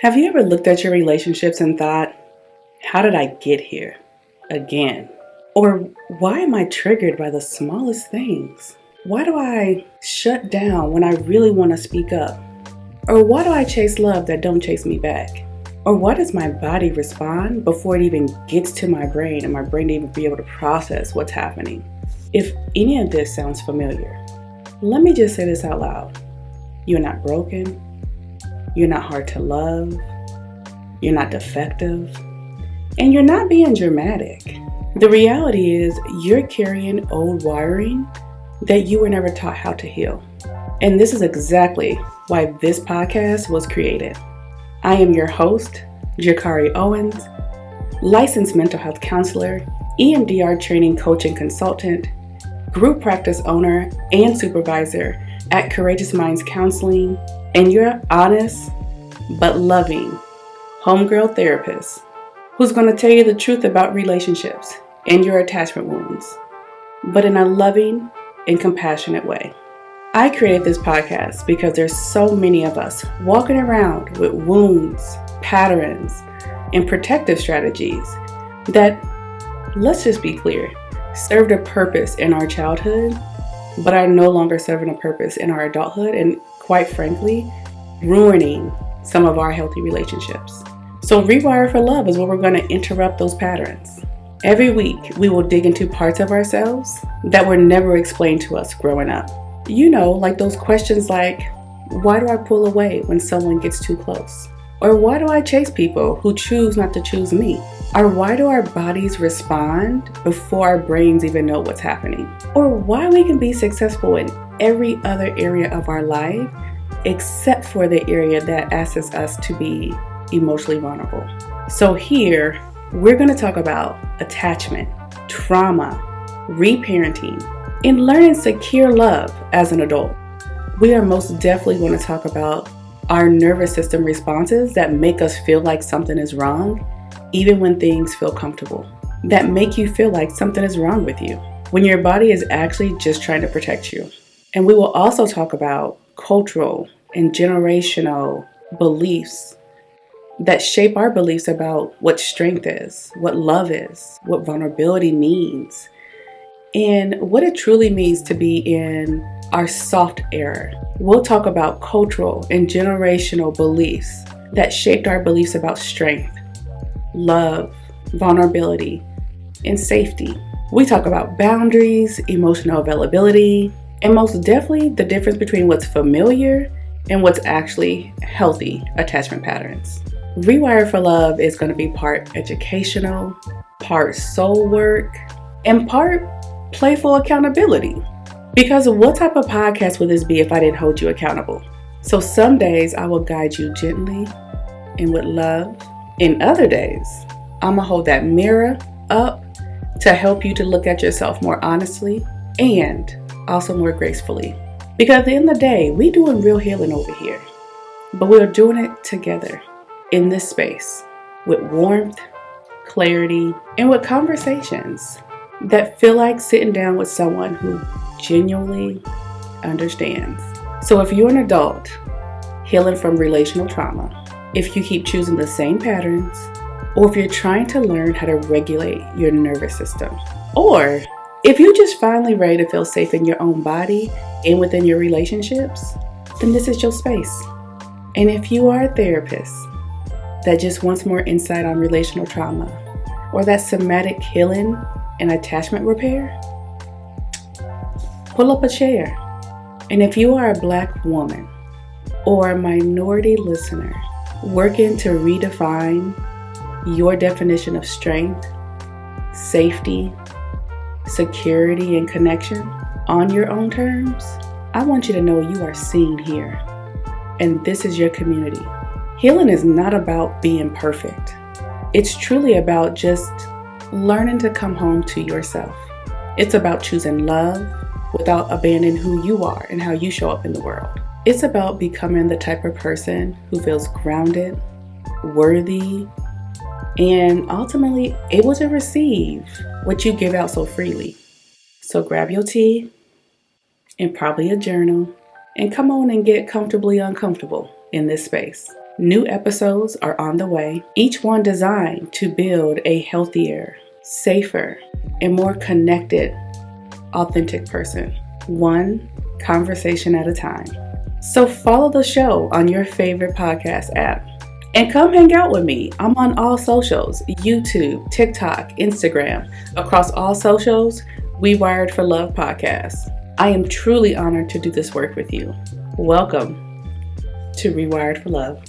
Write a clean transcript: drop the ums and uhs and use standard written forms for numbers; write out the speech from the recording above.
Have you ever looked at your relationships and thought, how did I get here again? Or why am I triggered by the smallest things? Why do I shut down when I really want to speak up? Or why do I chase love that don't chase me back? Or why does my body respond before it even gets to my brain and my brain to even be able to process what's happening? If any of this sounds familiar, let me just say this out loud. You're not broken. You're not hard to love. You're not defective. And you're not being dramatic. The reality is you're carrying old wiring that you were never taught how to heal. And this is exactly why this podcast was created. I am your host, JaCarie Owens, licensed mental health counselor, EMDR training coach and consultant, group practice owner and supervisor at Courageous Minds Counseling, and your honest but loving homegirl therapist who's going to tell you the truth about relationships and your attachment wounds, but in a loving and compassionate way. I created this podcast because there's so many of us walking around with wounds, patterns, and protective strategies that, let's just be clear, served a purpose in our childhood, but are no longer serving a purpose in our adulthood and, quite frankly, ruining some of our healthy relationships. So Rewired for Love is where we're going to interrupt those patterns. Every week, we will dig into parts of ourselves that were never explained to us growing up. You know, like those questions like, why do I pull away when someone gets too close? Or why do I chase people who choose not to choose me? Or why do our bodies respond before our brains even know what's happening? Or why we can be successful in every other area of our life except for the area that asks us to be emotionally vulnerable. So here, we're going to talk about attachment, trauma, reparenting, and learning secure love as an adult. We are most definitely going to talk about our nervous system responses that make us feel like something is wrong, even when things feel comfortable, that make you feel like something is wrong with you, when your body is actually just trying to protect you. And we will also talk about cultural and generational beliefs that shape our beliefs about what strength is, what love is, what vulnerability means, and what it truly means to be in our soft era. We'll talk about cultural and generational beliefs that shaped our beliefs about strength, love, vulnerability, and safety. We talk about boundaries, emotional availability, and most definitely the difference between what's familiar and what's actually healthy attachment patterns. Rewired for Love is going to be part educational, part soul work, and part playful accountability. Because what type of podcast would this be if I didn't hold you accountable? So some days I will guide you gently and with love. In other days, I'm going to hold that mirror up to help you to look at yourself more honestly and also more gracefully. Because at the end of the day, we're doing real healing over here. But we're doing it together in this space with warmth, clarity, and with conversations that feel like sitting down with someone who genuinely understands. So if you're an adult healing from relational trauma, if you keep choosing the same patterns, or if you're trying to learn how to regulate your nervous system, or if you're just finally ready to feel safe in your own body and within your relationships, then this is your space. And if you are a therapist that just wants more insight on relational trauma, or that somatic healing and attachment repair, pull up a chair. And if you are a Black woman or a minority listener working to redefine your definition of strength, safety, security, and connection on your own terms, I want you to know you are seen here. And this is your community. Healing is not about being perfect. It's truly about just learning to come home to yourself. It's about choosing love without abandoning who you are and how you show up in the world. It's about becoming the type of person who feels grounded, worthy, and ultimately able to receive what you give out so freely. So grab your tea and probably a journal and come on and get comfortably uncomfortable in this space. New episodes are on the way, each one designed to build a healthier, safer, and more connected, authentic person, one conversation at a time. So follow the show on your favorite podcast app and come hang out with me. I'm on all socials, YouTube, TikTok, Instagram. Across all socials, Rewired for Love podcast. I am truly honored to do this work with you. Welcome to Rewired for Love.